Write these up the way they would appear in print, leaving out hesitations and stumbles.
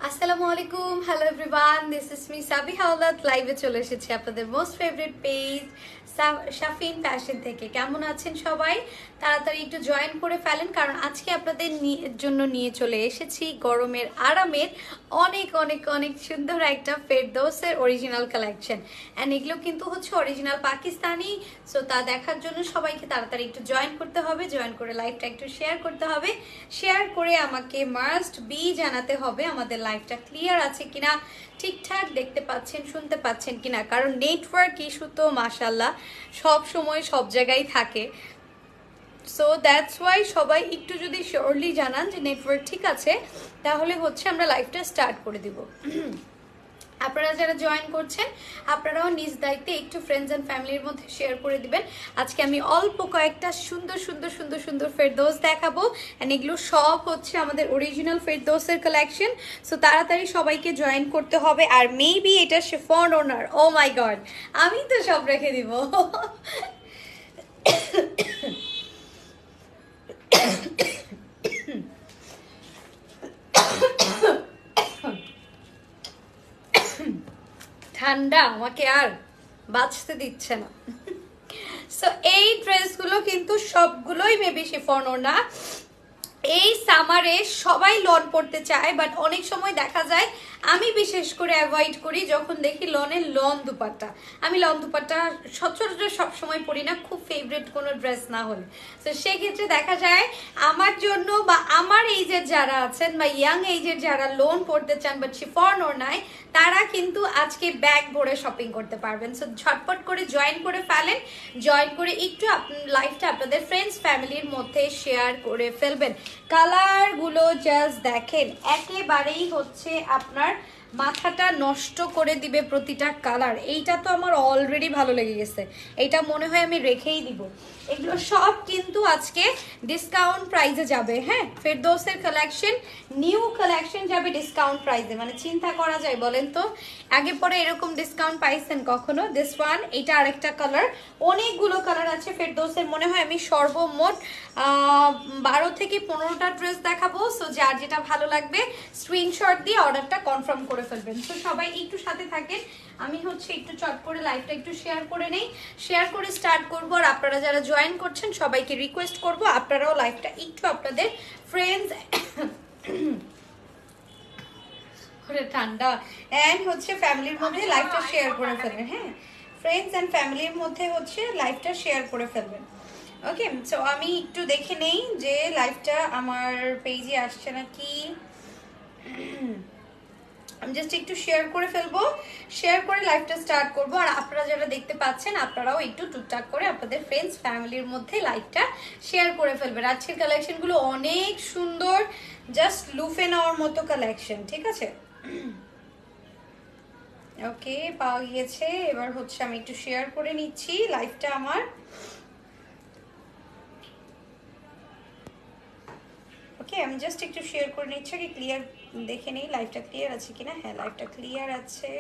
আসসালামু আলাইকুম, hello everyone, this is me সাবি হাওলাত। লাইভে চলে এসেছি আপনাদের most favourite page Shafin fashion থেকে। কেমন আছেন সবাই? তাড়াতাড়ি একটু জয়েন করে ফেলেন, কারণ আজকে আপনাদের জন্য নিয়ে চলে এসেছি গরমের আরামের অনেক অনেক অনেক সুন্দর একটা ফেরদৌসের অরিজিনাল কালেকশন। অ্যান্ড এগুলো কিন্তু হচ্ছে অরিজিনাল পাকিস্তানি। সো তা দেখার জন্য সবাইকে তাড়াতাড়ি একটু জয়েন করতে হবে, জয়েন করে লাইভটা একটু শেয়ার করতে হবে। শেয়ার করে আমাকে মাস্ট বি জানাতে হবে আমাদের লাইভটা ক্লিয়ার আছে কিনা, ঠিকঠাক দেখতে পাচ্ছেন শুনতে পাচ্ছেন কিনা, কারণ নেটওয়ার্ক ইস্যু তো মাশাল্লাহ সব সময় সব জায়গায় থাকে। সো দ্যাটস ওয়াই সবাই একটু যদি শিওরলি জানান যে নেটওয়ার্ক ঠিক আছে, তাহলে হচ্ছে আমরা লাইভটা স্টার্ট করে দিব। আপনারা যারা জয়েন করছেন আপনারাও নিজ দায়িত্বে একটু ফ্রেন্ডস অ্যান্ড ফ্যামিলির মধ্যে শেয়ার করে দিবেন। আজকে আমি অল্প কয়েকটা সুন্দর সুন্দর সুন্দর সুন্দর ফেরদৌস দেখাবো, অ্যান্ড এগুলো সব হচ্ছে আমাদের অরিজিনাল ফেরদৌসের কালেকশন। সো তাড়াতাড়ি সবাইকে জয়েন করতে হবে। আর মেবি এটা chiffon owner, O my god, আমি তো সব রেখে দিব। ঠান্ডা আমাকে আর বাঁচতে দিচ্ছে না। সো এই ড্রেসগুলো কিন্তু সবগুলোই মেবি শিফন ওড়না। এই সামারে সবাই লন পড়তে চায়, বাট অনেক সময় দেখা যায়, আমি বিশেষ করে অ্যাভয়েড করি যখন দেখি লনের লন দুপাট্টা। আমি লন দুপাট্টা সচরাচর সবসময় পরি না, খুব ফেভারিট কোনো ড্রেস না হলে। তো সেক্ষেত্রে দেখা যায় আমার জন্য বা আমার এইজের যারা আছেন বা ইয়াং এইজের যারা লোন পড়তে চান বাট শিফন ওড়নায়, তারা কিন্তু আজকে ব্যাগ ভরে শপিং করতে পারবেন। সো ঝটপট করে জয়েন করে ফেলেন, জয়েন করে একটু লাইফটা আপনাদের ফ্রেন্ডস ফ্যামিলির মধ্যে শেয়ার করে ফেলবেন। কালারগুলো জাস্ট দেখেন, একেবারেই হচ্ছে আপনার মাথাটা নষ্ট করে দিবে প্রতিটা কালার। এইটা তো আমার অলরেডি ভালো লেগে গেছে, এইটা মনে হয় আমি রেখেই দিব। এগুলো সব কিন্তু আজকে ডিসকাউন্ট প্রাইসে যাবে। হ্যাঁ, ফেরদৌসের কালেকশন, নিউ কালেকশন যাবে ডিসকাউন্ট প্রাইসে। মানে চিন্তা করা যায় বলেন তো, আগে পরে এরকম ডিসকাউন্ট পাইছেন কখনো? দিস ওয়ান, এটা আরেকটা কালার, অনেকগুলো কালার আছে ফেরদৌসের। মনে হয় আমি সর্বমোট 12 থেকে 15টা ড্রেস দেখাবো। সো যার যেটা ভালো লাগবে স্ক্রিনশট দিয়ে অর্ডারটা কনফার্ম করে ফেলবেন। তো সবাই একটু সাথে থাকেন, আমি হচ্ছে একটু চট করে লাইভটা একটু শেয়ার করে নেই, শেয়ার করে স্টার্ট করবো। আর আপনারা যারা জয়েন করছেন সবাইকে রিকোয়েস্ট করব আপনারাও লাইভটা একটু আপনাদের ফ্রেন্ডস ঠান্ডা এন্ড হচ্ছে ফ্যামিলির মধ্যে লাইভটা শেয়ার করে ফেলবেন। হ্যাঁ, ফ্রেন্ডস এন্ড ফ্যামিলির মধ্যে হচ্ছে লাইভটা শেয়ার করে ফেলবেন। ওকে, সো আমি একটু দেখে নেই যে লাইভটা আমার পেজে আসছে নাকি। আমি জাস্ট একটু শেয়ার করে ফেলবো, শেয়ার করে লাইভটা স্টার্ট করব। আর আপনারা যারা দেখতে পাচ্ছেন আপনারাও একটু টুকটাক করে আপনাদের ফ্রেন্ডস ফ্যামিলির মধ্যে লাইভটা শেয়ার করে ফেলবেন। আজকের কালেকশনগুলো অনেক সুন্দর, জাস্ট লুফে নেওয়ার মতো কালেকশন। ঠিক আছে, ওকে, পাওয়া গিয়েছে। এবার হচ্ছে আমি একটু শেয়ার করে নিচ্ছি লাইভটা আমার। ওকে, আমি জাস্ট একটু শেয়ার করে নিচ্ছি, কি ক্লিয়ার দেখে নেই লাইভটা ক্লিয়ার আছে কিনা। হ্যাঁ, লাইভটা ক্লিয়ার আছে,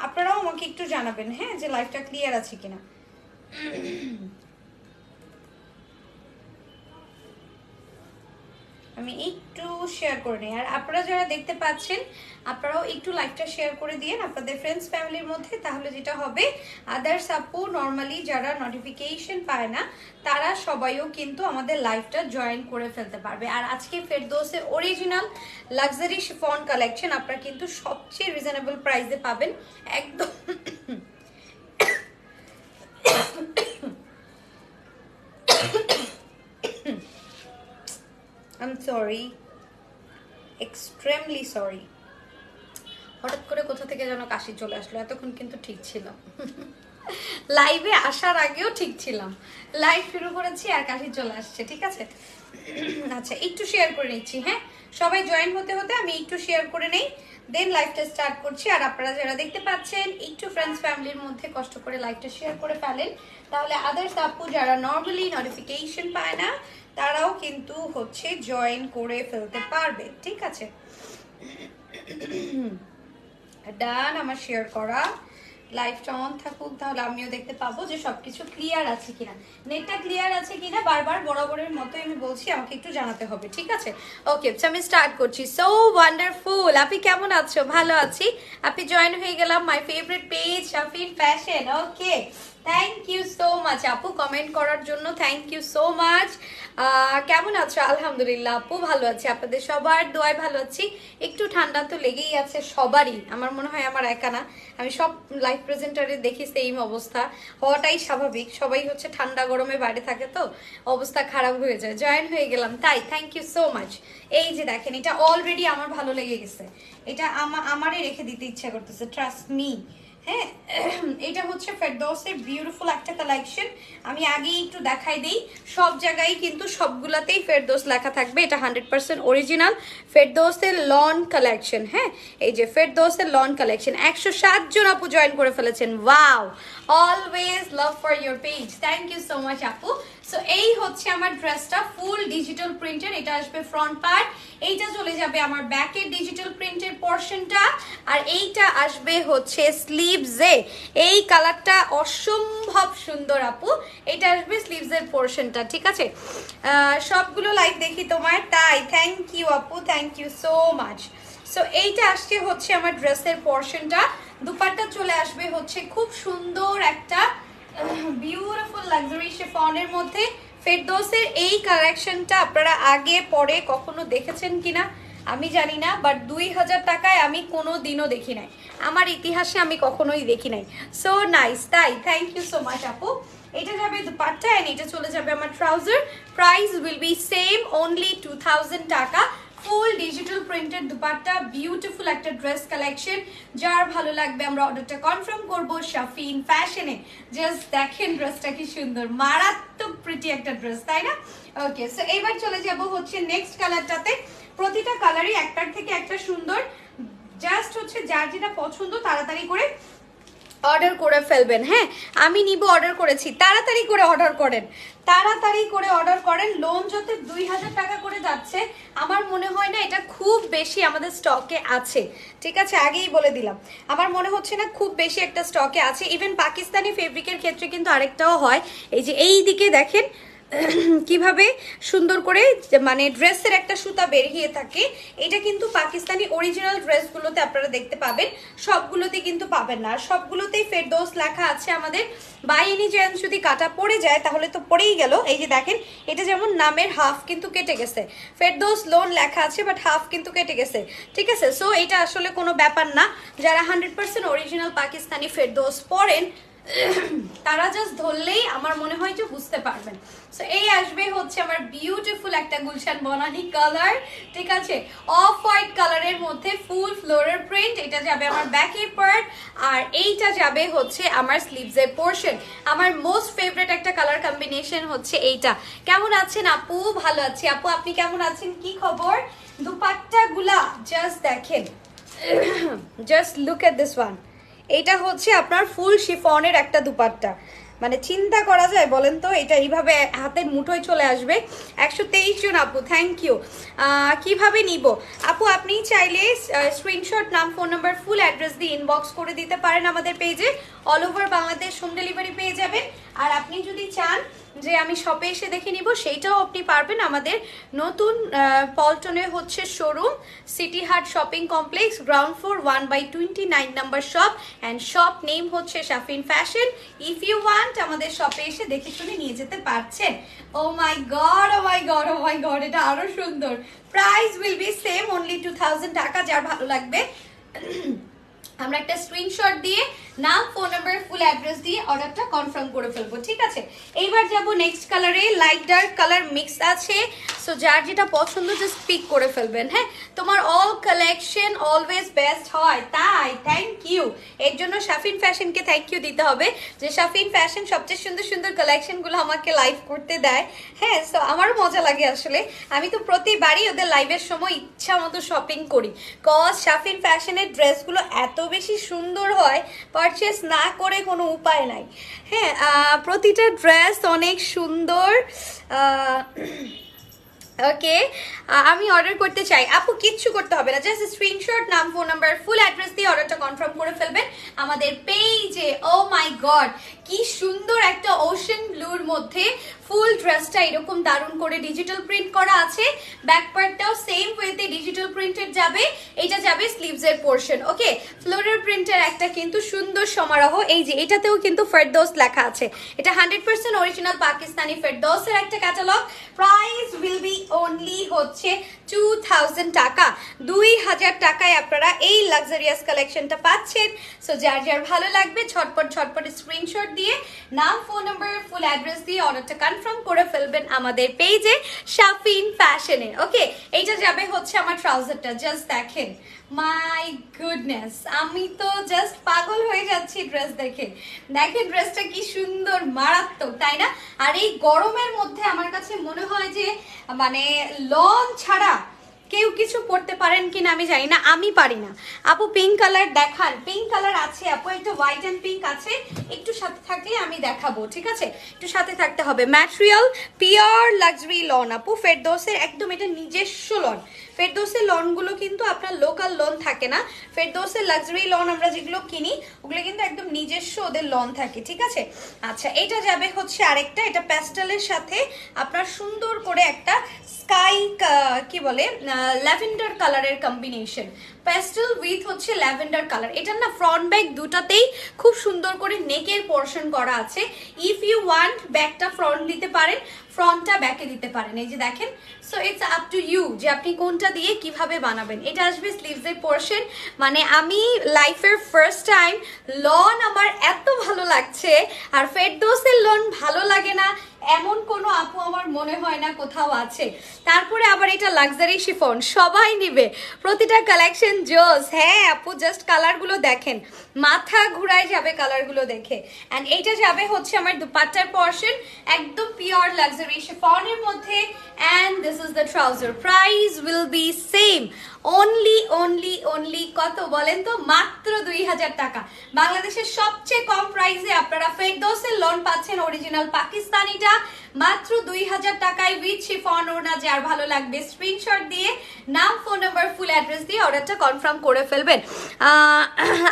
আপনারাও আমাকে একটু জানাবেন হ্যাঁ যে লাইভটা ক্লিয়ার আছে কিনা। আমি একটু শেয়ার করে নিই। আর আপনারা যারা দেখতে পাচ্ছেন আপনারাও একটু লাইভটা শেয়ার করে দিয়েন আপনাদের ফ্রেন্ডস ফ্যামিলির মধ্যে, তাহলে যেটা হবে আদার্স আপু নর্মালি যারা নোটিফিকেশন পায় না তারা সবাইও কিন্তু আমাদের লাইভটা জয়েন করে ফেলতে পারবে। আর আজকে ফেরদৌসের অরিজিনাল লাক্সারি শিফন কালেকশন আপনারা কিন্তু সবচেয়ে রিজনেবল প্রাইসে পাবেন একদম। I'm sorry, extremely sorry. হঠাৎ করে কোথা থেকে যেন কাশি চলে আসলো, এতক্ষণ কিন্তু ঠিক ছিল। লাইভে আসার আগেও ঠিক ছিলাম, লাইভ শুরু করেছি আর কাশি চলে আসছে। ঠিক আছে, আচ্ছা একটু শেয়ার করে নিচ্ছি। হ্যাঁ, সবাই জয়েন হতে হতে আমি একটু শেয়ার করে নেই, দেন লাইভটা স্টার্ট করছি। আর আপনারা যারা দেখতে পাচ্ছেন একটু ফ্রেন্ডস ফ্যামিলির মধ্যে কষ্ট করে লাইভটা শেয়ার করে ফেলেন, তাহলে আদার্স আপু যারা নর্মালি নোটিফিকেশন পায় না তারাও কিন্তু হচ্ছে জয়েন করে ফেলতে পারবে। ঠিক আছে, ডান, আমার শেয়ার করা লাইভটা অন থাকুক, তাহলে আমিও দেখতে পাবো যে সবকিছু ক্লিয়ার আছে কিনা, নেটটা ক্লিয়ার আছে কিনা। বারবার বরাবরের মতোই আমি বলছি, আমাকে একটু জানাতে হবে, ঠিক আছে? ওকে, আমি স্টার্ট করছি। সো ওয়ান্ডারফুল, আপনি কেমন আছো? ভালো আছি। আপনি জয়েন হয়ে গেলাম my favourite page Shafin fashion. Okay, thank you so much আপু কমেন্ট করার জন্য, থ্যাংক ইউ সো মাচ। কেমন আছো? আলহামদুলিল্লাহ আপু ভালো আছি, আপনাদের সবার দোয়ায় ভালো আছি। একটু ঠান্ডা তো লেগেই আছে সবারই, আমার মনে হয় আমার একা না, আমি সব লাইভ প্রেজেন্টারে দেখি সেম অবস্থা, হওয়াটাই স্বাভাবিক। সবাই হচ্ছে ঠান্ডা গরমে বাইরে থাকে তো অবস্থা খারাপ হয়ে যায়। জয়েন হয়ে গেলাম তাই, থ্যাংক ইউ সো মাচ। এই যে দেখেন, এটা অলরেডি আমার ভালো লেগে গেছে, এটা আমারই রেখে দিতে ইচ্ছা করতেছে, ট্রাস্ট মি। হ্যাঁ, এটা হচ্ছে ফেরদৌসের বিউটিফুল একটা কালেকশন। আমি আগেই একটু দেখাই দিই, সব জায়গায় কিন্তু সবগুলাতেই ফেরদৌস লেখা থাকবে। এটা 100% অরিজিনাল ফেরদৌসের লন কালেকশন। হ্যাঁ, এই যে ফেরদৌসের লন কালেকশন, 107 জন আপু জয়েন করে ফেলেছেন। Wow, always love for your page, thank you so much আপু। সো এই হচ্ছে আমার ড্রেসটা, ফুল ডিজিটাল প্রিন্টের, এটা আসবে ফ্রন্ট পার্ট, এইটা চলে যাবে আমার ব্যাকের ডিজিটাল প্রিন্টের পোর্শনটা, আর এইটা আসবে হচ্ছে স্লিভসে। এই কালারটা অসম্ভব সুন্দর আপু, এটা আসবে স্লিভসের পোর্শনটা, ঠিক আছে? সবগুলো লাইভ দেখি তোমার, তাই থ্যাংক ইউ আপু, thank you so much. So এইটা আসছে হচ্ছে আমার ড্রেসের পোর্শনটা, দুপাট্টা চলে আসবে হচ্ছে খুব সুন্দর একটা বিউটিফুল লাক্সারি শিফনের মধ্যে। ফেরদৌসের এই কালেকশনটা আপনারা আগে পরে কখনো দেখেছেন কিনা আমি জানি না, বাট 2000 টাকায় আমি কোনো দিনও দেখি নাই, আমার ইতিহাসে আমি কখনোই দেখি নাই। সো নাইস, তাই থ্যাংক ইউ সো মাচ আপু। এটা যাবে দুপাট্টা এন্ড এটা চলে যাবে আমার trouser. Price will be same, only 2000 টাকা। Full digital printed dupatta, beautiful একটা ড্রেস কালেকশন। যার ভালো লাগবে আমরা অর্ডারটা কনফার্ম করব শাফিন ফ্যাশনে। জাস্ট দেখেন ড্রেসটা কি সুন্দর, মারাত্মক প্রিটি একটা ড্রেস, তাই না? ওকে, সো এবার চলে যাব হচ্ছে নেক্সট কালারটাতে। প্রতিটা কালারই একটার থেকে একটা সুন্দর, জাস্ট হচ্ছে যার যেটা পছন্দ তাড়াতাড়ি করে অর্ডার করে ফেলবেন। হ্যাঁ, আমি নিব, অর্ডার করেছি, তাড়াতাড়ি করে অর্ডার করেন, তাড়াতাড়ি করে অর্ডার করেন। লোন যত 2000 টাকা করে যাচ্ছে, আমার মনে হয় না এটা খুব বেশি আমাদের স্টকে আছে, ঠিক আছে? আগেই বলে দিলাম, আমার মনে হচ্ছে না খুব বেশি একটা স্টকে আছে। ইভেন পাকিস্তানি ফেব্রিকের ক্ষেত্রে কিন্তু আরেকটাও হয়, এই যে এই দিকে দেখেন কিভাবে সুন্দর করে মানে ড্রেসের একটা সুতা বেরিয়ে থাকে, এটা কিন্তু পাকিস্তানি অরিজিনাল ড্রেসগুলোতে আপনারা দেখতে পাবেন, সবগুলোতে কিন্তু পাবেন না। আর সবগুলোতেই ফেরদৌস লেখা আছে আমাদের। বাই এনি চান্স যদি কাটা পড়ে যায় তাহলে তো পড়েই গেল। এই যে দেখেন, এটা যেমন নামের হাফ কিন্তু কেটে গেছে, ফেরদৌস লোন লেখা আছে বাট হাফ কিন্তু কেটে গেছে, ঠিক আছে? সো এটা আসলে কোনো ব্যাপার না। যারা 100% অরিজিনাল পাকিস্তানি ফেরদৌস পড়েন তারা জাস্ট ধরলেই আমার মনে হয় যে বুঝতে পারবেন। সো এই আসবে হচ্ছে আমার বিউটিফুল একটা গুলশান বনানি কালার, ঠিক আছে? অফ হোয়াইট কালারের মধ্যে ফুল ফ্লোরাল প্রিন্ট, এটা যাবে আমার ব্যাকের পার্ট, আর এইটা যাবে হচ্ছে আমার স্লিভসের পোর্শন। আমার মোস্ট ফেভারিট একটা কালার কম্বিনেশন হচ্ছে এইটা। কেমন আছেন আপু? ভালো আছি আপু, আপনি কেমন আছেন? কি খবর? দুপাট্টা গুলা জাস্ট দেখেন, just look at this one. এটা হচ্ছে আপনার ফুল শিফনের একটা দুপাট্টা, মানে চিন্তা করা যায় বলেন তো? এটা এইভাবে হাতের মুঠোয় চলে আসবে। 123 জন আপু, থ্যাংক ইউ। কিভাবে নিব আপু? আপনি চাইলে স্ক্রিনশট, নাম, ফোন নাম্বার, ফুল অ্যাড্রেস দিয়ে ইনবক্স করে দিতে পারেন আমাদের পেজে। All over Bangladesh home delivery পেয়ে যাবেন। আর আপনি যদি চান যে আমি শপে এসে দেখে নিব, সেইটাও আপনি পারবেন। আমাদের নতুন পল্টনে হচ্ছে showroom, city hut shopping complex, ground floor, 1/29 number shop, and shop name হচ্ছে Shafin fashion. If you want আমাদের শপে এসে দেখে শুনে নিয়ে যেতে পারছেন। Oh my god, oh my god, oh my god, এটা আরো সুন্দর। Price will be same, only 2000 টাকা। যার ভালো লাগবে আমরা একটা স্ক্রিনশট দিয়ে নাম, ফোন নাম্বার, ফুল অ্যাড্রেস দিয়ে অর্ডারটা কনফার্ম করে ফেলবো, ঠিক আছে? এইবার যাব নেক্সট কালারে, লাইট ডার্ক কালার মিক্স আছে। সো যার যেটা পছন্দ জাস্ট পিক করে ফেলবেন। হ্যাঁ, তোমার অল কালেকশন অলওয়েজ বেস্ট হয়, তাই থ্যাংক ইউ। এর জন্য শাফিন ফ্যাশনকে থ্যাংক ইউ দিতে হবে যে শাফিন ফ্যাশন সবচেয়ে সুন্দর সুন্দর কালেকশনগুলো আমাকে লাইভ করতে দেয়। হ্যাঁ, সো আমারও মজা লাগে আসলে। আমি তো প্রতিবারই ওদের লাইভের সময় ইচ্ছা মতো শপিং করি, কজ শাফিন ফ্যাশনের ড্রেসগুলো এত বেশি সুন্দর হয়, পারচেস না করে কোনো উপায় নাই। হ্যাঁ, প্রতিটা ড্রেস অনেক সুন্দর। ওকে, আমি অর্ডার করতে চাই। আপু কিচ্ছু করতে হবে না, জাস্ট স্ক্রিনশট, নাম, ফোন নাম্বার, ফুল অ্যাড্রেস দিয়ে অর্ডারটা কনফার্ম করে ফেলবেন আমাদের পেজে। ও মাই গড, কি সুন্দর একটা ওশান ব্লুর মধ্যে ফুল ড্রেসটা এরকম দারুণ করে ডিজিটাল প্রিন্ট করা আছে। ব্যাক পার্টটাও সেম ওয়েতে ডিজিটাল প্রিন্টেড যাবে, এটা যাবে স্লিভস এর পোরশন। ওকে, ফ্লোরাল প্রিন্টের একটা কিন্তু সুন্দর সমারোহ। এই যে এটাতেও কিন্তু ফেরদৌস লেখা আছে, এটা 100% অরিজিনাল পাকিস্তানি ফেরদৌসের একটা catalogue. Price will B only হচ্ছে 2000 টাকা। 2000 টাকায় আপনারা এই লাক্সারিয়াস কালেকশনটা পাচ্ছেন। সো যার যার ভালো লাগবে ঝটপট ঝটপট স্ক্রিনশট দিয়ে নাম, ফোন নাম্বার, ফুল অ্যাড্রেস দিয়ে অর্ডারটা কনফার্ম করে ফেলবেন আমাদের পেজে শাফিন ফ্যাশনে। ওকে, এইটা যাবে হচ্ছে আমার ট্রাউজারটা, জাস্ট দেখেন, মাই গুডনেস, আমি তো জাস্ট পাগল হয়ে যাচ্ছি ড্রেস দেখে। দেখেন ড্রেসটা কি সুন্দর, মারাত্মক, তাই না? আর এই গরমের মধ্যে আমার কাছে মনে হয় যে মানে লং ছাড়া কেউ কিছু পড়তে পারেন কিনা আমি জানি না, আমি পারি না। আপু পিঙ্ক কালার দেখান। পিঙ্ক কালার আছে আপু, একটা হোয়াইট এন্ড পিঙ্ক আছে, একটু সাথে থাকলে আমি দেখাবো, ঠিক আছে? একটু সাথে থাকতে হবে। ম্যাটেরিয়াল পিওর লাক্সারি লন আপু, ফেরদৌসের একদম এটা নিজস্ব লন। ফেরদৌসের লনগুলো কিন্তু আপনার লোকাল লন থাকে না, ফেরদৌসের লাক্সারি লন আমরা যেগুলো কিনি ওগুলো কিন্তু একদম নিজস্ব ওদের লন থাকে, ঠিক আছে? আচ্ছা, এটা যাবে হচ্ছে আরেকটা, এটা প্যাস্টেলের সাথে আপনার সুন্দর করে একটা স্কাই কি বলে ল্যাভেন্ডার কালারের কম্বিনেশন, প্যাস্টেল উইথ হচ্ছে ল্যাভেন্ডার কালার। এটার না ফ্রন্ট ব্যাক দুটাতেই খুব সুন্দর করে নেকের পোর্শন করা আছে। ইফ ইউ ওয়ান্ট ব্যাকটা ফ্রন্ট দিতে পারেন, ফ্রন্টটা ব্যাকে দিতে পারেন, এই যে দেখেন। So it's up to you যে আপনি কোনটা দিয়ে কিভাবে বানাবেন। এটা আসবে স্লিভসের পোর্শন। মানে আমি লাইফের ফার্স্ট টাইম লন আমার এত ভালো লাগছে, আর ফেরদৌসের লন ভালো লাগে না এমন কোনো আপু আমার মনে হয় না কোথাও আছে। তারপরে আবার এটা লাক্সারি শিফন, সবাই নিবে, প্রতিটা কালেকশন জোস। হ্যাঁ আপু, জাস্ট কালারগুলো দেখেন, মাথা ঘুরায় যাবে কালারগুলো দেখে। অ্যান্ড এইটা যাবে হচ্ছে আমার দুপাট্টার পোর্শন, একদম পিওর লাক্সারি শিফনের মধ্যে। And this is the trouser. Price will be same, only কত বলেন তো? মাত্র 2000 টাকা। বাংলাদেশের সবচেয়ে কম প্রাইসে আপনারা ফেরদৌসের লন পাচ্ছেন অরিজিনাল পাকিস্তানিটা মাত্র 2000 টাকায় উইথ শিফন ওড়না। যার ভালো লাগবে স্ক্রিনশট দিয়ে নাম, ফোন নাম্বার, ফুল অ্যাড্রেস দিয়ে অর্ডারটা কনফার্ম করে ফেলবেন।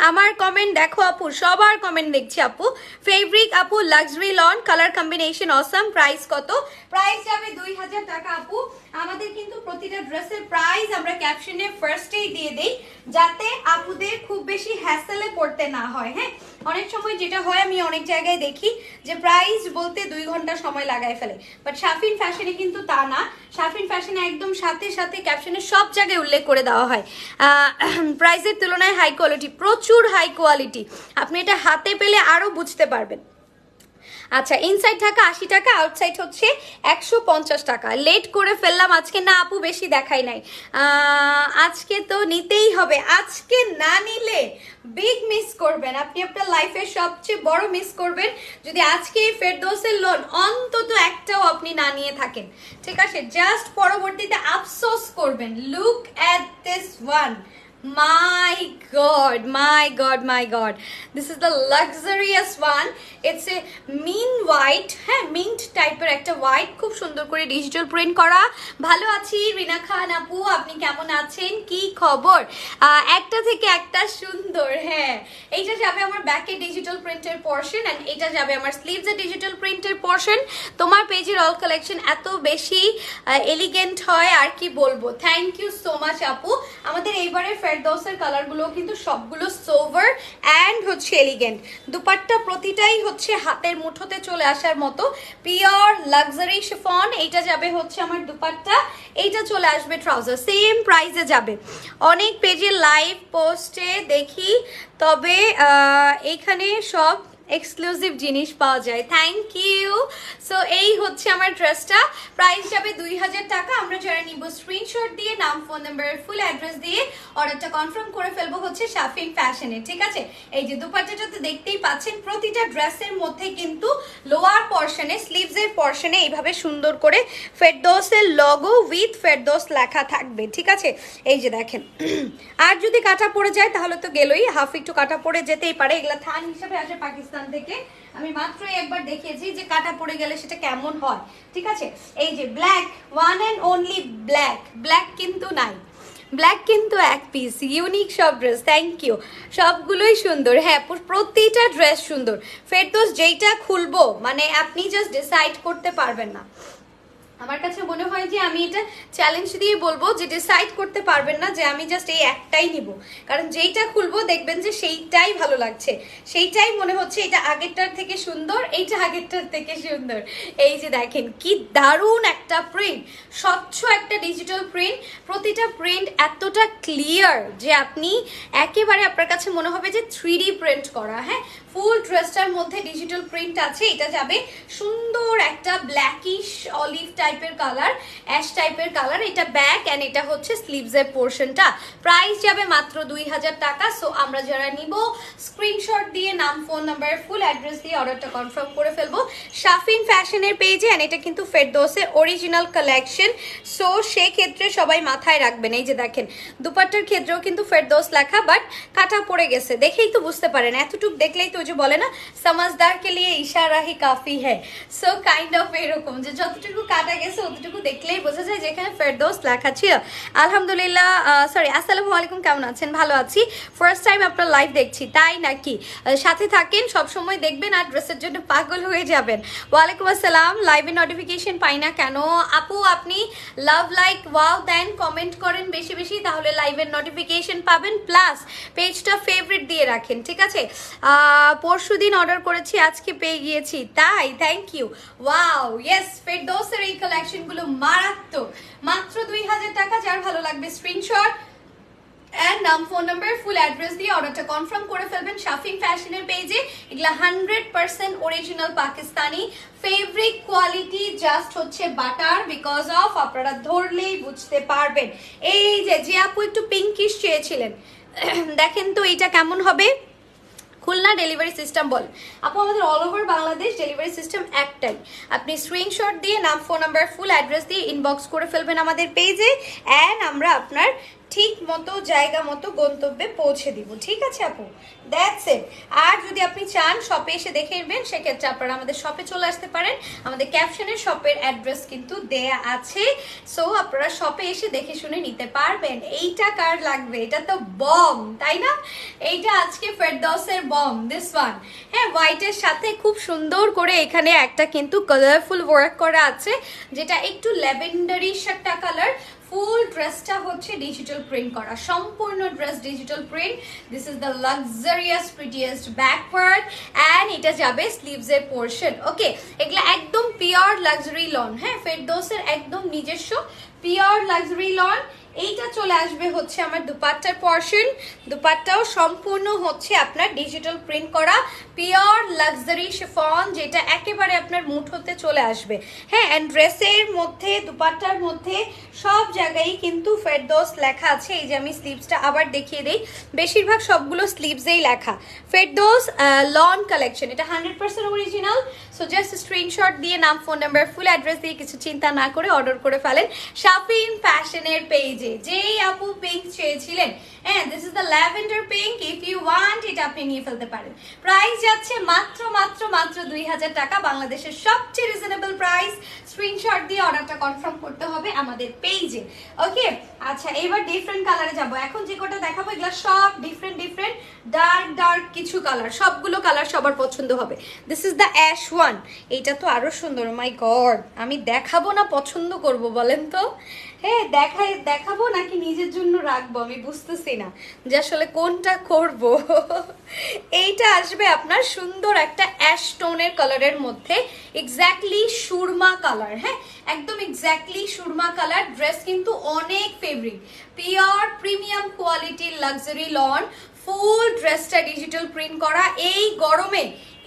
আমার কমেন্ট দেখো আপু, সবার কমেন্ট দেখছি আপু। ফেব্রিক আপু luxury loan, colour combination awesome. Price কত? প্রাইস যাবে 2000 টাকা আপু। আমাদের কিন্তু প্রতিটা ড্রেসের প্রাইস আমরা ক্যাপশনে ফার্স্টেই দিয়ে দেই, যাতে আপুদের খুব বেশি হ্যাসেলে পড়তে না হয়। হ্যাঁ, অনেক সময় যেটা হয় আমি অনেক জায়গায় দেখি যে প্রাইস বলতে 2 ঘন্টা সময় লাগায় ফেলে, বাট শাফিন ফ্যাশনে কিন্তু তা না। শাফিন ফ্যাশনে একদম সাথে সাথে ক্যাপশনে সব জায়গায় উল্লেখ করে দেওয়া হয় প্রাইসের তুলনায় হাই কোয়ালিটি, প্রচুর হাই কোয়ালিটি। আপনি এটা হাতে পেলে আরো বুঝতে পারবেন। আচ্ছা, ইনসাইড টাকা 80 টাকা, আউটসাইড হচ্ছে 150 টাকা। লেট করে ফেললাম আজকে, না আপু বেশি দেখাই নাই, আজকে তো নিতেই হবে। আজকে না নিলে বিগ মিস করবেন, আপনি আপনার লাইফের সবচেয়ে বড় মিস করবেন যদি আজকে ফেরদৌসের লোন অন্তত একটাও আপনি না নিয়ে থাকেন, ঠিক আছে? জাস্ট পরবর্তীতে আফসোস করবেন। Look at this one, my god, this is the luxurious one. It's a mint white, হ্যাঁ মিন্ট টাইপের একটা হোয়াইট, খুব সুন্দর করে ডিজিটাল প্রিন্ট করা। ভালো আছি রিনা খান আপু, আপনি কেমন আছেন? কি খবর? একটা থেকে একটা সুন্দর। হ্যাঁ, এইটা যাবে আমার ব্যাকে ডিজিটাল প্রিন্টের পোর্শন, এন্ড এটা যাবে আমার স্লিভস এর ডিজিটাল প্রিন্টের পোর্শন। তোমার পেজের অল কালেকশন এত বেশি এলিগেন্ট হয় আর কি বলবো। থ্যাংক ইউ সো মাচ আপু। আমাদের এইবারে ফেরদৌসের কালারগুলো কিন্তু সবগুলো সোভার অ্যান্ড হচ্ছে এলিগেন্ট। দুপাট্টা প্রতিটাই হচ্ছে হাতের মুঠোতে চলে আসার মতো পিওর লাক্সারি শিফন। এইটা যাবে হচ্ছে আমার দুপাট্টা, এইটা চলে আসবে ট্রাউজার, সেম প্রাইসে যাবে। অনেক পেজে লাইভ পোস্টে দেখি, তবে এখানে সব এক্সক্লুসিভ জিনিস পাওয়া যায়। Thank you. সো এই হচ্ছে আমার ড্রেসটা, প্রাইস যাবে 2000 টাকা। আমরা যারা নিব স্ক্রিনশট দিয়ে নাম, ফোন নাম্বার, ফুল অ্যাড্রেস দিয়ে অর্ডারটা কনফার্ম করে ফেলবো হচ্ছে শাফিন ফ্যাশনে, ঠিক আছে? এই যে দুপাট্টাটা তো দেখতেই পাচ্ছেন, প্রতিটা ড্রেসের মধ্যে কিন্তু লোয়ার পর্শনে, স্লিভসের পর্শনে এইভাবে সুন্দর করে ফেরদৌসের লোগো উইথ ফেরদৌস লেখা থাকবে, ঠিক আছে? এই যে দেখেন, আর যদি কাটা পড়ে যায় তাহলে তো গেলই, হাফ একটু কাটা পড়ে যেতেই পারে, এগুলা থান হিসাবে আসে পাকিস্তান পাকিস্তান থেকে। আমি মাত্রই একবার দেখিয়েছি যে কাটা পড়ে গেলে সেটা কেমন হয়, ঠিক আছে। এই যে black, one and only black, black কিন্তু নাই, ব্ল্যাক কিন্তু এক পিস, ইউনিক সব ড্রেস। থ্যাংক ইউ, সবগুলোই সুন্দর। হ্যাঁ, প্রতিটা ড্রেস সুন্দর। ফেরদৌস যেইটা খুলবো মানে আপনি জাস্ট ডিসাইড করতে পারবেন না। আমার কাছে মনে হয় যে আমি এটা চ্যালেঞ্জ দিয়ে বলবো যে ডিসাইড করতে পারবেন না যে আমি জাস্ট এই একটাই নিব, কারণ যেইটা খুলবো দেখবেন যে সেইটাই ভালো লাগছে, সেইটাই মনে হচ্ছে এটা আগেরটার থেকে সুন্দর, এইটা আগেরটার থেকে সুন্দর। এই যে দেখেন কি দারুণ একটা প্রিন্ট, স্বচ্ছ একটা ডিজিটাল প্রিন্ট, প্রতিটা প্রিন্ট এতটা ক্লিয়ার যে আপনি একেবারে আপনার কাছে মনে হবে যে 3D প্রিন্ট করা। হ্যাঁ, ফুল ড্রেসটার মধ্যে ডিজিটাল প্রিন্ট আছে। এটা যাবে সুন্দর একটা ব্ল্যাকিশ অলিভ টাইপের কালার, অ্যাশ টাইপের কালার। এটা ব্যাক এন্ড এটা হচ্ছে স্লিভস এর পোরশনটা। প্রাইস যাবে মাত্র 2000 টাকা। সো আমরা যারা নিব স্ক্রিনশট দিয়ে নাম, ফোন নাম্বার, ফুল অ্যাড্রেস দিয়ে অর্ডারটা কনফার্ম করে ফেলবো শাফিন ফ্যাশনের পেজে। এন্ড এটা কিন্তু ফেরদৌসের অরিজিনাল কালেকশন। সো সেই ক্ষেত্রে সবাই মাথায় রাখবেন, এই যে দেখেন দুপাট্টার ক্ষেত্রেও কিন্তু ফেরদৌস লেখা, বাট কাটা পড়ে গেছে, দেখেই তো বুঝতে পারেন। এতটুকু দেখলেই তো যে বলে না সমঝদার কে লিয়ে ইশারা হি কাফি হ্যায়। সো কাইন্ড অফ এরকম যে যতটুকু কাটা গেছে অতটুকু দেখলেই বোঝা যায় যেখানে ফেরদৌস লেখা ছিল। আলহামদুলিল্লাহ, সরি, আসসালামু আলাইকুম, কেমন আছেন? ভালো আছি। ফার্স্ট টাইম আপনার লাইভ দেখছি, তাই নাকি? সাথে থাকেন, সবসময় দেখবেন আর ড্রেসের জন্য পাগল হয়ে যাবেন। ওয়ালাইকুম আসসালাম। লাইভে নোটিফিকেশন পাই না কেন আপু? আপনি লাভ, লাইক, ওয়াও দেন, কমেন্ট করেন বেশি বেশি, তাহলে লাইভের নোটিফিকেশন পাবেন। প্লাস পেজটা ফেভারিট দিয়ে রাখেন, ঠিক আছে? পরশুদিন অর্ডার করেছি, আজকে পেয়ে গিয়েছি, তাই? Thank you. ওয়াও, ইয়েস, ফেরদৌসের এই কালেকশনগুলো মারাত্মক। মাত্র 2000 টাকা। যার ভালো লাগবে স্ক্রিনশট এন্ড নাম, ফোন নাম্বার, ফুল অ্যাড্রেস দিয়ে অর্ডারটা কনফার্ম করে ফেলবেন শাফিন ফ্যাশনের পেজে। এগুলা 100% original Pakistani fabric quality, just হচ্ছে বাটার, বিকজ অফ আপনারা ধরলেই বুঝতে পারবেন। এই যে আপু একটু পিঙ্কিশ চেয়েছিলেন, দেখেন তো এইটা কেমন হবে। খুলনা ডেলিভারি সিস্টেম বল আপু, আমাদের all over Bangladesh delivery system একটাই। আপনি স্ক্রিনশট দিয়ে নাম, ফোন নাম্বার, ফুল অ্যাড্রেস দিয়ে ইনবক্স করে ফেলবেন আমাদের পেজে, অ্যান্ড আমরা আপনার ঠিক মতো জায়গা মতো গন্তব্যে পৌঁছে দিব, ঠিক আছে আপু? That's it. আর যদি আপনি চান শপে এসে দেখে নেবেন, সেক্ষেত্রে আপনারা আমাদের শপে চলে আসতে পারেন। আমাদের ক্যাপশনের শপের অ্যাড্রেস কিন্তু দেয়া আছে। সো আপনারা শপে এসে দেখে শুনে নিতে পারবেন। এইটা কার লাগবে? এটা তো বম, তাই না? এইটা আজকে ফেরদৌসের বম, দিস ওয়ান। হ্যাঁ, হোয়াইটের সাথে খুব সুন্দর করে এখানে একটা কিন্তু কালারফুল ওয়ার্ক করা আছে, যেটা একটু ল্যাভেন্ডারিশ একটা কালার। ফুল ড্রেসটা হচ্ছে ডিজিটাল প্রিন্ট করা, সম্পূর্ণ dress digital print. This is the luxurious prettiest backward, and এটা যাবে স্লিভস এর পোর্শন। ওকে, এগুলা একদম পিওর লাক্সারি লন। হ্যাঁ, ফেরদৌসের একদম নিজস্ব পিওর লাক্সারি লন। এইটা চলে আসবে হচ্ছে আমার দুপাট্টার পোর্শন। দুপাট্টাও সম্পূর্ণ হচ্ছে আপনার ডিজিটাল প্রিন্ট করা পিওর লাক্সারি শিফন, যেটা একেবারে আপনার মুঠোতে চলে আসবে। হ্যাঁ, এন্ড ড্রেসের মধ্যে, দুপাট্টার মধ্যে সব জায়গায় কিন্তু ফেরদৌস লেখা আছে। এই যে আমি স্লিভসটা আবার দেখিয়ে দিই, বেশিরভাগ সবগুলো স্লিভসেই লেখা ফেরদৌস লন কালেকশন। এটা 100% অরিজিনাল। সো জাস্ট স্ক্রিনশট দিয়ে নাম, ফোন নাম্বার, ফুল অ্যাড্রেস দিয়ে কিছু চিন্তা না করে অর্ডার করে ফেলেন শাফিন ফ্যাশনের পেজে। যেই আপু পিঙ্ক চেয়েছিলেন, হ্যাঁ, this is the lavender pink. If you want, এটা আপনি নিয়ে ফেলতে পারেন। প্রাইস যাচ্ছে মাত্র মাত্র মাত্র 2000 টাকা, বাংলাদেশের সবচেয়ে রিজনেবল প্রাইস। স্ক্রিনশট দিয়ে অর্ডারটা কনফার্ম করতে হবে আমাদের পেজে। ওকে, আচ্ছা, এবার ডিফারেন্ট কালারে যাব। এখন যে কটা দেখাবো এগুলো সব ডিফারেন্ট ডিফারেন্ট ডার্ক ডার্ক কিছু কালার, সবগুলো কালার সবার পছন্দ হবে। This is the ash one. এইটা তো আরো সুন্দর। মাই গড, আমি দেখাবো না পছন্দ করব বলেন তো? হ্যাঁ, দেখাবো নাকি নিজের জন্য রাখবো, আমি বুঝতেছি না যে আসলে কোনটা করব। এইটা আসবে আপনার সুন্দর একটা অ্যাশ টোনের কালারের মধ্যে, এক্স্যাক্টলি সুরমা কালার। হ্যাঁ, একদম এক্স্যাক্টলি সুরমা কালার। ড্রেস কিন্তু অনেক ফেভারিট, পিওর প্রিমিয়াম কোয়ালিটির লাক্সারি লন। ফুল ড্রেসটা ডিজিটাল প্রিন্ট করা। এই গরমে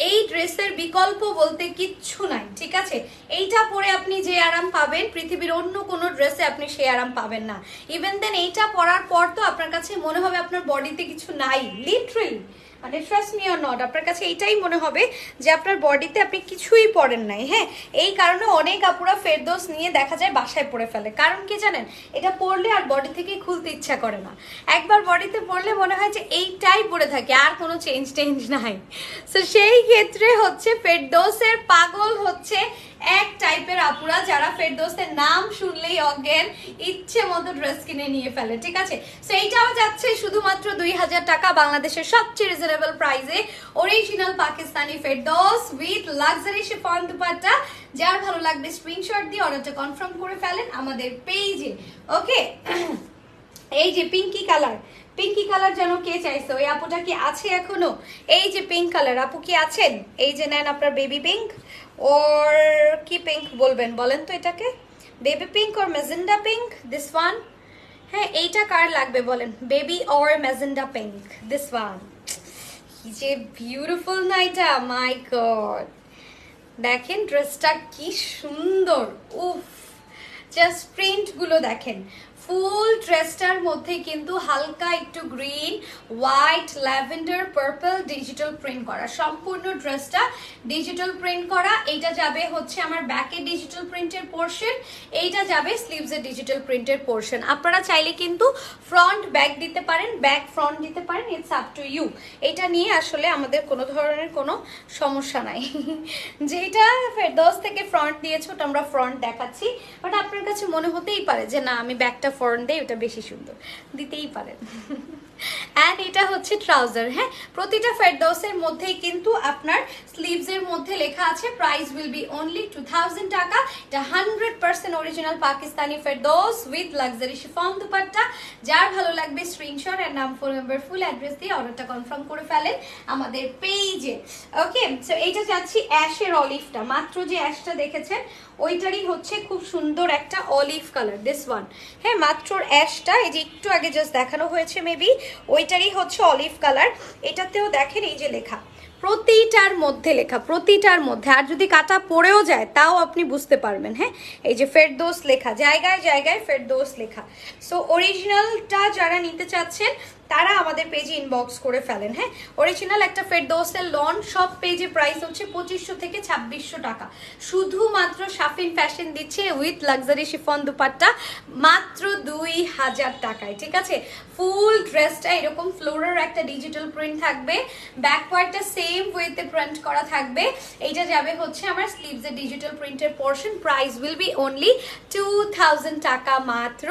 এই ড্রেসের বিকল্প বলতে কিচ্ছু নাই, ঠিক আছে? এইটা পরে আপনি যে আরাম পাবেন পৃথিবীর অন্য কোনো ড্রেসে আপনি সেই আরাম পাবেন না। ইভেন দেন এইটা পরার পর তো আপনার কাছে মনে হবে আপনার বডিতে কিছু নাই, লিটারালি। মানে ট্রাস্ট মি অর নট, আপনার কাছে এইটাই মনে হবে যে আপনার বডিতে আপনি কিছুই পরেন নাই। হ্যাঁ, এই কারণে অনেক আপুরা ফেরদৌস নিয়ে দেখা যায় বাসায় পরে ফেলে। কারণ কি জানেন, এটা পরলে আর বডি থেকে খুলতে ইচ্ছা করে না। একবার বডিতে পরলে মনে হয় যে এইটাই পরে থাকে, আর কোনো চেঞ্জ নাই। সো সেই ক্ষেত্রে হচ্ছে ফেরদৌসের পাগল হচ্ছে এক টাইপের আপুরা, যারা ফেরদৌসের নাম শুনলেই অজ্ঞান, ইচ্ছে মতো ড্রেস কিনে নিয়ে ফেলে। ঠিক আছে, সো এইটাও যাচ্ছে শুধুমাত্র 2000 টাকা, বাংলাদেশের সবচেয়ে রিজনেবল প্রাইসে original Pakistani Ferdous with luxury chiffon dupatta. যার ভালো লাগবে স্ক্রিনশট দিয়ে অর্ডারটা কনফার্ম করে ফেলেন আমাদের পেজে। ওকে, এই যে পিঙ্কি কালার, পিঙ্কি কালার যেন কে চাইছে, ওই আপুটা কি আছে এখনো? এই যে পিঙ্ক কালার, আপু কি আছেন? এই যে নেন আপনার বেবি পিঙ্ক, ওর কি পিঙ্ক বলবেন বলেন তো এটাকে, baby pink or magenta pink, this one. হ্যাঁ, এইটা কার লাগবে বলেন, baby or magenta pink, this one. কি যে বিউটিফুল না এটা, মাই গড। দেখেন ড্রেসটা কি সুন্দর, উফ, জাস্ট প্রিন্ট গুলো দেখেন। ফুল ড্রেসটার মধ্যে কিন্তু হালকা একটু green, white, lavender, purple digital print করা, সম্পূর্ণ ড্রেসটা ডিজিটাল প্রিন্ট করা। এইটা যাবে হচ্ছে আমার ব্যাকের ডিজিটাল প্রিন্টের পোর্শন, এইটা যাবে স্লিভসের ডিজিটাল প্রিন্টের পোর্শন। আপনারা চাইলে কিন্তু ফ্রন্ট ব্যাক দিতে পারেন, ব্যাক ফ্রন্ট দিতে পারেন, ইটস আপ টু ইউ। এটা নিয়ে আসলে আমাদের কোনো ধরনের কোনো সমস্যা নাই। যেটা ফেরদৌস থেকে ফ্রন্ট দিয়েছে ওটা আমরা ফ্রন্ট দেখাচ্ছি, বাট আপনার কাছে মনে হতেই পারে যে না আমি ব্যাকটা ফ্রন্ট দেই, ওটা বেশি সুন্দর, দিতেই পারেন। এন্ড এটা হচ্ছে ট্রাউজার। হ্যাঁ, প্রতিটা ফেরদৌসের মধ্যেই কিন্তু আপনার স্লিভস এর মধ্যে লেখা আছে প্রাইস উইল বি অনলি 2000 টাকা। এটা 100% original Pakistani Ferdous with luxury chiffon dupatta. যার ভালো লাগবে স্ক্রিনশট এর নাম, ফোন নাম্বার, ফুল অ্যাড্রেস দিয়ে অর্ডারটা কনফার্ম করে ফেলেন আমাদের পেজে। ওকে, সো এইটা যাচ্ছি অ্যাশের অলিভটা, মাত্র যে অ্যাশটা দেখেছেন ওইটারই হচ্ছে খুব সুন্দর একটা অলিভ কালার, দিস ওয়ান। হ্যাঁ, মাত্র অ্যাশটা এই যে একটু আগে জাস্ট দেখানো হয়েছে মেবি, ওইটারই হচ্ছে অলিভ কালার। এটাতেও দেখেন এই যে লেখা, প্রতিটার মধ্যে লেখা, প্রতিটার মধ্যে, আর যদি কাটা পড়েও যায় তাও আপনি বুঝতে পারবেন। হ্যাঁ, এই যে ফেরদৌস লেখা, জায়গায় জায়গায় ফেরদৌস লেখা। সো অরিজিনালটা যারা নিতে চাচ্ছেন তারা আমাদের পেজে ইনবক্স করে ফেলেন। হ্যাঁ, অরিজিনাল একটা ফেরদৌসের লন সব পেজে প্রাইস হচ্ছে 2500 থেকে 2600 টাকা। শুধুমাত্র শাফিন ফ্যাশন দিচ্ছে উইথ লাক্সারি শিফন দুপাট্টা মাত্র 2000 টাকায়। ঠিক আছে, ফুল ড্রেসটা এরকম ফ্লোরার একটা ডিজিটাল প্রিন্ট থাকবে, ব্যাক পার্টটা সেম ওয়েতে প্রিন্ট করা থাকবে। এইটা যাবে হচ্ছে আমার স্লিভসের ডিজিটাল প্রিন্টের portion, price will B only 2000 টাকা মাত্র।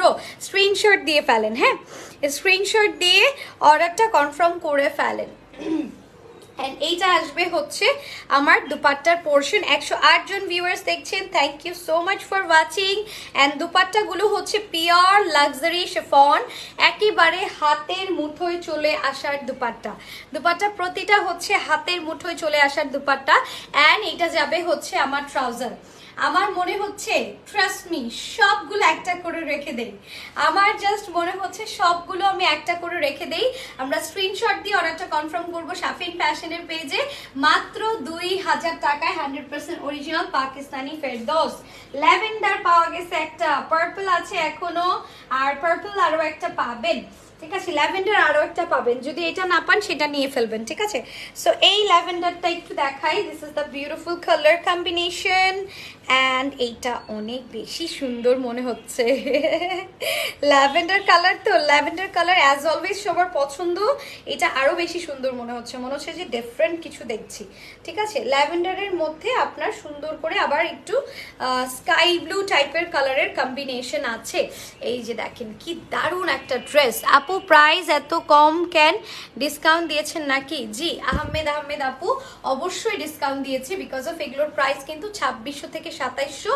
স্ক্রিনশট দিয়ে ফেলেন। হ্যাঁ, স্ক্রিনশট দিয়ে অর্ডারটা কনফার্ম করে ফেলেন। এন্ড এইটা আসবে হচ্ছে আমার দুপাট্টার পোর্শন। 108 জন ভিউয়ার্স দেখছেন, thank you so much for watching. And দুপাট্টাগুলো হচ্ছে পিওর লাক্সারি শিফন, একেবারে হাতের মুঠোয় চলে আসার দুপাট্টা। দুপাট্টা প্রতিটা হচ্ছে হাতের মুঠোয় চলে আসার দুপাট্টা। এন্ড এটা যাবে হচ্ছে আমার ট্রাউজার। আমার মনে হচ্ছে, ট্রাস্ট মি, সবগুলো একটা করে রেখে দেই। আমার জাস্ট মনে হচ্ছে সবগুলো আমি একটা করে রেখে দেই। আমরা স্ক্রিনশট দিয়ে অর্ডারটা কনফার্ম করবো শাফিন ফ্যাশনের পেজে মাত্র 2000 টাকায় 100% অরিজিনাল পাকিস্তানি ফেরদৌস। ল্যাভেন্ডার পাওয়া গেছে একটা, পার্পল আছে এখনো, আর পার্পল আরো একটা পাবেন। ঠিক আছে, ল্যাভেন্ডার আরো একটা পাবেন, যদি এটা না পান সেটা নিয়ে ফেলবেন। ঠিক আছে, সো এই ল্যাভেন্ডারটা একটু দেখাই, this is the beautiful colour combination. And এইটা অনেক বেশি সুন্দর মনে হচ্ছে। ল্যাভেন্ডার কালার তো, ল্যাভেন্ডার কালার অ্যাজ অলওয়েজ সবার পছন্দ, এটা আরো বেশি সুন্দর মনে হচ্ছে যে ডিফারেন্ট কিছু দেখছি। ঠিক আছে, ল্যাভেন্ডারের মধ্যে আপনার সুন্দর করে আবার একটু স্কাই ব্লু টাইপের কালারের কম্বিনেশন আছে। এই যে দেখেন কি দারুণ একটা ড্রেস। আপু প্রাইস এত কম কেন, ডিসকাউন্ট দিয়েছেন নাকি? জি আহমেদ আপু অবশ্যই ডিসকাউন্ট দিয়েছি, বিকজ অফ এগুলোর প্রাইস কিন্তু 2600 থেকে 2700,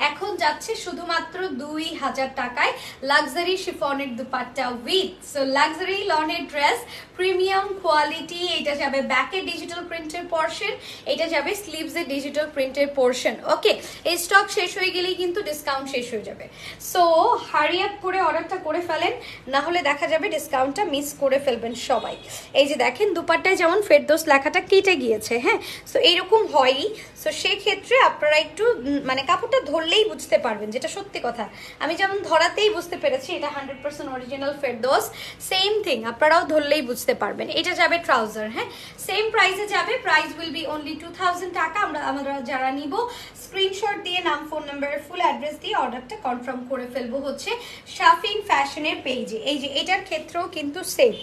এখন যাচ্ছে শুধুমাত্র 2000 টাকায় লাক্সারি শিফনের দুপাট্টা উইথ। সো লাক্সারি লনের ড্রেস, প্রিমিয়াম কোয়ালিটি। এটা যাবে ব্যাকের ডিজিটাল প্রিন্টের পোর্শন, এটা যাবে স্লিভসের ডিজিটাল প্রিন্টের পোর্শন। ওকে, এই স্টক শেষ হয়ে গেলেই কিন্তু ডিসকাউন্ট শেষ হয়ে যাবে। সো হারি আপ করে অর্ডারটা করে ফেলেন, না হলে দেখা যাবে যাবে, ডিসকাউন্টটা মিস করে ফেলবেন সবাই। এই যে দেখেন দুপাট্টায় যেমন ফেরদৌস লেখাটা কেটে গিয়েছে, হ্যাঁ, সো এইরকম হয়ই। সো সেক্ষেত্রে আপনারা একটু মানে কাপড়টা ধরলেই বুঝতে পারবেন, যেটা সত্যি কথা। আমি যেমন ধরাতেই বুঝতে পেরেছি এটা 100% অরিজিনাল ফেরদৌস, সেম থিং আপনারাও ধরলেই বুঝতে পারবেন। এটা যাবে ট্রাউজার, হ্যাঁ, সেম প্রাইসে যাবে। প্রাইস উইল বি অনলি 2000 টাকা। আমরা যারা নিব স্ক্রিনশট দিয়ে নাম, ফোন নাম্বার, ফুল অ্যাড্রেস দিয়ে অর্ডারটা কনফার্ম করে ফেলবো হচ্ছে শাফিন ফ্যাশনের পেজে। এই যে এটার ক্ষেত্রেও কিন্তু সেম,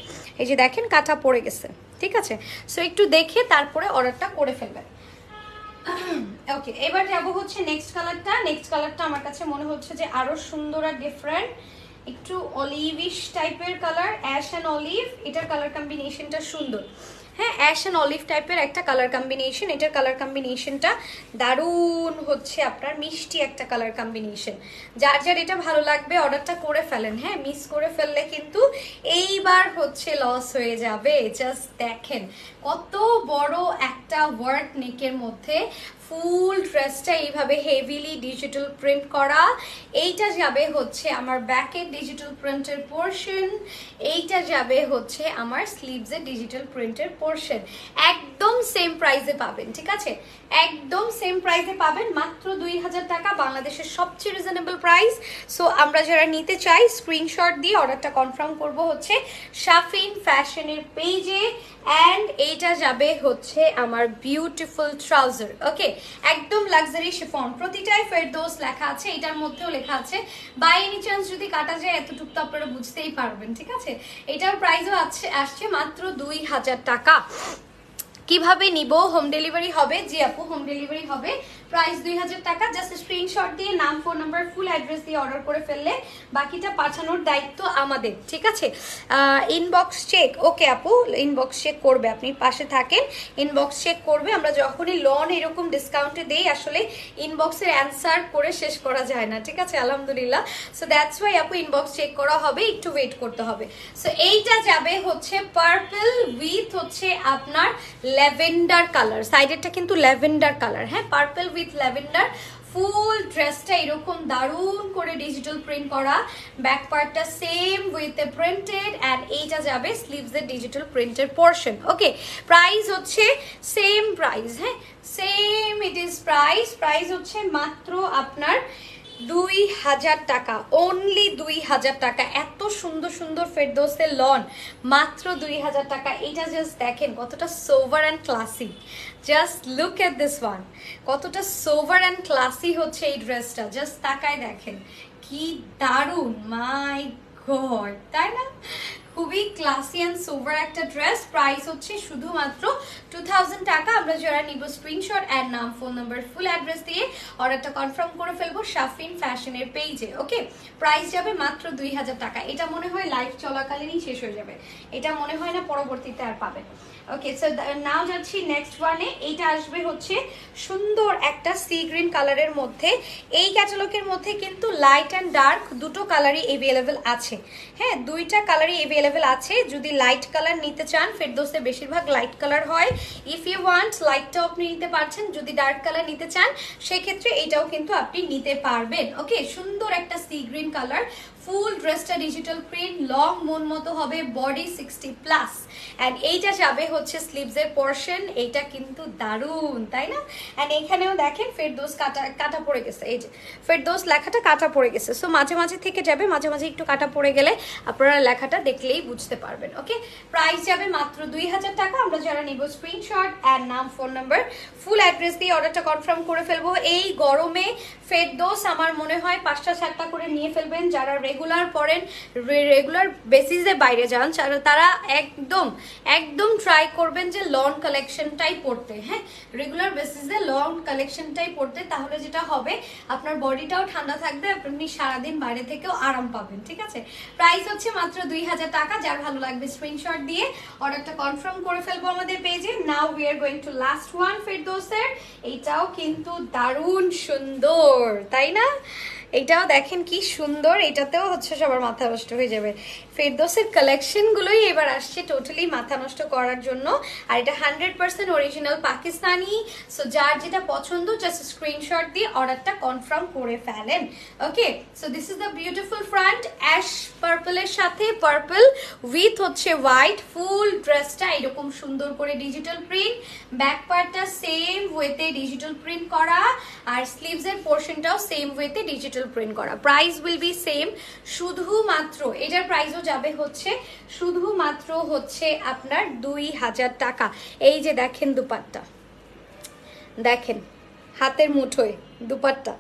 এই যে দেখেন কাটা পড়ে গেছে, ঠিক আছে। সো একটু দেখে তারপরে অর্ডারটা করে ফেলবেন। ওকে, এবার যাবো হচ্ছে নেক্সট কালারটা। নেক্সট কালারটা আমার কাছে মনে হচ্ছে যে আরো সুন্দর আর ডিফারেন্ট, একটু অলিভিশ টাইপের কালার, অ্যাশ অ্যান্ড অলিভ। এটার কালার কম্বিনেশনটা সুন্দর, হ্যাঁ, অ্যাশ অ্যান্ড অলিভ টাইপের একটা কালার কম্বিনেশন। এটার কালার কম্বিনেশনটা দারুণ হচ্ছে, আপনার মিষ্টি একটা কালার কম্বিনেশন। যার যার এটা ভালো লাগবে অর্ডারটা করে ফেলেন, হ্যাঁ, মিস করে ফেললে কিন্তু এইবার হচ্ছে লস হয়ে যাবে। জাস্ট দেখেন কত বড় একটা ওয়ার্ক নেকের মধ্যে ফুল ড্রেসটা এইভাবে হেভিলি ডিজিটাল প্রিন্ট করা। এইটা যাবে হচ্ছে আমার ব্যাকের ডিজিটাল প্রিন্টের পোর্শন, এইটা যাবে হচ্ছে আমার স্লিভসের ডিজিটাল প্রিন্টের পোর্শন। একদম সেম প্রাইসে পাবেন, ঠিক আছে, একদম সেম প্রাইসে পাবেন, মাত্র 2000 টাকা, বাংলাদেশের সবচেয়ে রিজনেবল প্রাইস। সো আমরা যারা নিতে চাই স্ক্রিনশট দিয়ে অর্ডারটা কনফার্ম করব হচ্ছে শাফিন ফ্যাশনের পেজে। অ্যান্ড এইটা যাবে হচ্ছে আমার বিউটিফুল ট্রাউজার, ওকে, একদম লাক্সারি শিফন, প্রতিটাই ফেরদৌস লেখা আছে, এটার মধ্যেও লেখা আছে। বাই এনি চান্স যদি কাটা যায় এতটুকু তো আপনারা বুঝতেই পারবেন, ঠিক আছে। এটার প্রাইসও আসছে মাত্র 2000 টাকা। কিভাবে নিব? হোম ডেলিভারি হবে? জি আপু, হোম ডেলিভারি হবে। প্রাইস 2000 টাকা। জাস্ট স্ক্রিনশট দিয়ে নাম, ফোন নাম্বার, ফুল অ্যাড্রেস দিয়ে অর্ডার করে ফেললে বাকিটা পাঠানোর দায়িত্ব আমাদের, ঠিক আছে। ইনবক্স চেক, ওকে আপু, ইনবক্স চেক করবে, আপনি পাশে থাকেন, ইনবক্স চেক করবে। আমরা যখনই লন এরকম ডিসকাউন্টে দেই আসলে ইনবক্সের অ্যান্সার করে শেষ করা যায় না, ঠিক আছে, আলহামদুলিল্লাহ। সো দ্যাটস ওয়াই আপু ইনবক্স চেক করা হবে, একটু ওয়েট করতে হবে। সো এইটা যাবে হচ্ছে পার্পল উইথ হচ্ছে আপনার ল্যাভেন্ডার কালার, সাইডেরটা কিন্তু ল্যাভেন্ডার কালার, হ্যাঁ, পার্পল উইথ ল্যাভেন্ডার। ফুল ড্রেসটা এরকম দারুণ করে ডিজিটাল প্রিন্ট করা, ব্যাক পার্টটা same with a printed, and এইটা যাবে স্লিভসের ডিজিটাল প্রিন্টের পোর্শন। ওকে, প্রাইস হচ্ছে সেম প্রাইস, হ্যাঁ, same it is price. Price হচ্ছে মাত্র আপনার 2000 টাকা, অনলি 2000 টাকা। এত সুন্দর সুন্দর ফেরদৌসের লন, মাত্র 2000 টাকা। এটা জাস্ট দেখেন কতটা sober and classy, just look at this one, কতটা সোভার অ্যান্ড ক্লাসি হচ্ছে এই ড্রেসটা। জাস্ট তাকায় দেখেন কি দারুণ, মাই গড, তাই না? খুবই ক্লাসি অ্যান্ড সোভার একটা ড্রেস। প্রাইস হচ্ছে শুধুমাত্র 2000 টাকা। আমরা যারা নিব স্ক্রিনশট অ্যান্ড নাম, ফোন নাম্বার, ফুল অ্যাড্রেস দিয়ে অর্ডারটা কনফার্ম করে ফেলবো শাফিন ফ্যাশনের পেজে। ওকে, প্রাইস যাবে মাত্র 2000 টাকা। এটা মনে হয় লাইভ চলাকালীনই শেষ হয়ে যাবে, এটা মনে হয় না পরবর্তীতে আর পাবেন। ওকে, সো নাও যাচ্ছি নেক্সট ওয়ানে। এইটা আসবে হচ্ছে সুন্দর একটা সি গ্রিন কালারের মধ্যে। এই ক্যাটালগের মধ্যে কিন্তু লাইট অ্যান্ড ডার্ক দুটো কালারই অ্যাভেলেবেল আছে, হ্যাঁ, দুইটা কালারই অ্যাভেলেবেল আছে। যদি লাইট কালার নিতে চান, ফেরদৌসে বেশিরভাগ লাইট কালার হয়, ইফ ইউ ওয়ান্ট লাইটটাও আপনি নিতে পারছেন। যদি ডার্ক কালার নিতে চান সেক্ষেত্রে এটাও কিন্তু আপনি নিতে পারবেন। ওকে, সুন্দর একটা সি গ্রিন কালার, ফুল ড্রেসটা ডিজিটাল প্রিন্ট, লং মন মতো হবে, বডি 60+, অ্যান্ড এইটা যাবে হচ্ছে স্লিভসের পোর্শন। এইটা কিন্তু দারুণ, তাই না? অ্যান্ড এখানেও দেখেন ফেরদৌস কাটা পড়ে গেছে, এই যে ফেরদৌস লেখাটা কাটা পড়ে গেছে। সো মাঝে মাঝে থেকে যাবে, মাঝে মাঝে একটু কাটা পড়ে গেলে আপনারা লেখাটা দেখলেই বুঝতে পারবেন। ওকে, প্রাইস যাবে মাত্র 2000 টাকা। আমরা যারা নিব স্ক্রিনশট অ্যান্ড নাম, ফোন নাম্বার, ফুল অ্যাড্রেস দিয়ে অর্ডারটা কনফার্ম করে ফেলবো। এই গরমে ফেরদৌস আমার মনে হয় 5টা-7টা করে নিয়ে ফেলবেন। যারা রেগুলার পরেন, রেগুলার বেসিসে বাইরে যান, তারা একদম একদম ট্রাই করবেন যে লং কালেকশনটাই পড়তে, হ্যাঁ, রেগুলার বেসিসে লং কালেকশনটাই পড়তে। তাহলে যেটা হবে আপনার বডিটাও ঠান্ডা থাকবে, আপনি সারাদিন বাইরে থেকেও আরাম পাবেন, ঠিক আছে। প্রাইস হচ্ছে মাত্র 2000 টাকা। যার ভালো লাগবে স্ক্রিনশট দিয়ে অর্ডারটা কনফার্ম করে ফেলবো আমাদের পেজে। Now we are going to last one ফেরদৌসের। এইটাও কিন্তু দারুণ সুন্দর, তাই না? এটাও দেখেন কি সুন্দর, এটাতেও হচ্ছে সবার মাথা নষ্ট হয়ে যাবে। ফেরদৌসের কালেকশনগুলোই এবার আসছে টোটালি মাথা নষ্ট করার জন্য। আর এটা 100% অরিজিনাল পাকিস্তানি। সো যার যেটা পছন্দ জাস্ট স্ক্রিনশট দিয়ে অর্ডারটা কনফার্ম করে ফেলেন। Okay, so this is the beautiful front, ash পার্পলের সাথে পার্পল উইথ হচ্ছে হোয়াইট। ফুল ড্রেসটা এরকম সুন্দর করে ডিজিটাল প্রিন্ট, ব্যাক পার্টটা সেম ওয়েতে ডিজিটাল প্রিন্ট করা, আর স্লিভস এর পোর্শনটাও সেম ওয়েতে ডিজিটাল প্রিন্ট করা। প্রাইস উইল বি সেম, শুধুমাত্র এটার প্রাইসও যাবে হচ্ছে শুধুমাত্র হচ্ছে আপনার 2000 টাকা। এই যে দেখেন দুপাট্টা, দেখেন হাতের মুঠোয় দুপাট্টা,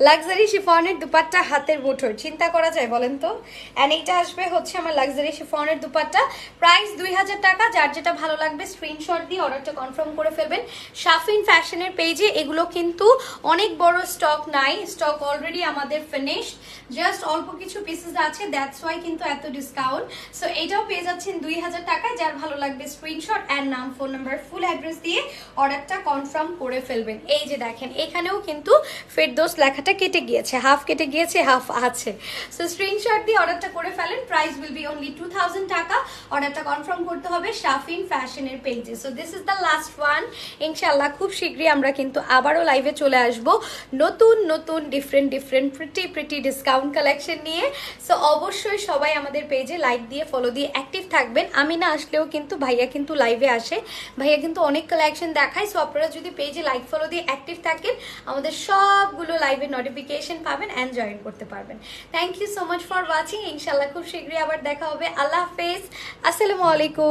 লাক্সারি শিফনের দুপাট্টা হাতের মুঠোয়, চিন্তা করা যায় বলেন তো? এন্ড এইটা আসবে হচ্ছে আমার লাক্সারি শিফনের দুপাট্টা, প্রাইস 2000 টাকা। যার যেটা ভালো লাগবে স্ক্রিনশট দিয়ে অর্ডারটা কনফার্ম করে ফেলবেন। শাফিন ফ্যাশনের পেজে এগুলো কিন্তু অনেক বড় স্টক নাই, স্টক অলরেডি আমাদের ফিনিশড, জাস্ট অল্প কিছু পিসেস আছে, দ্যাটস ওয়াই কিন্তু এত ডিসকাউন্ট। সো এটাও পেয়ে যাচ্ছেন 2000 টাকায়। যার ভালো লাগবে স্ক্রিনশট অ্যান্ড নাম, ফোন নাম্বার, ফুল অ্যাড্রেস দিয়ে অর্ডারটা কনফার্ম করে ফেলবেন। এই যে দেখেন এখানেও কিন্তু ফেরদৌস লেখাটা কেটে গিয়েছে, হাফ কেটে গিয়েছে, হাফ আছে। সো স্ক্রিনশট দিয়ে অর্ডারটা করে ফেলেন। প্রাইস উইল বি অনলি 2000 টাকা। অর্ডারটা কনফার্ম করতে হবে শাফিন ফ্যাশনের পেজে। So this is the last one. ইনশাআল্লাহ খুব শীঘ্রই আমরা কিন্তু আবারও লাইভে চলে আসব নতুন নতুন ডিফারেন্ট প্রিটি ডিসকাউন্ট কালেকশন নিয়ে। সো অবশ্যই সবাই আমাদের পেজে লাইক দিয়ে ফলো দিয়ে অ্যাক্টিভ থাকবেন। আমি না আসলেও কিন্তু ভাইয়া কিন্তু লাইভে আসে, ভাইয়া কিন্তু অনেক কালেকশন দেখায়। সো আপনারা যদি পেজে লাইক ফলো দিয়ে অ্যাক্টিভ থাকেন আমাদের সবগুলো লাইভের নোটিফিকেশন পাবেন এন্ড জয়েন করতে পারবেন। Thank you so much for watching. ইনশাআল্লাহ খুব শীঘ্রই আবার দেখা হবে। আল্লাহ হাফেজ, আসসালামু আলাইকুম।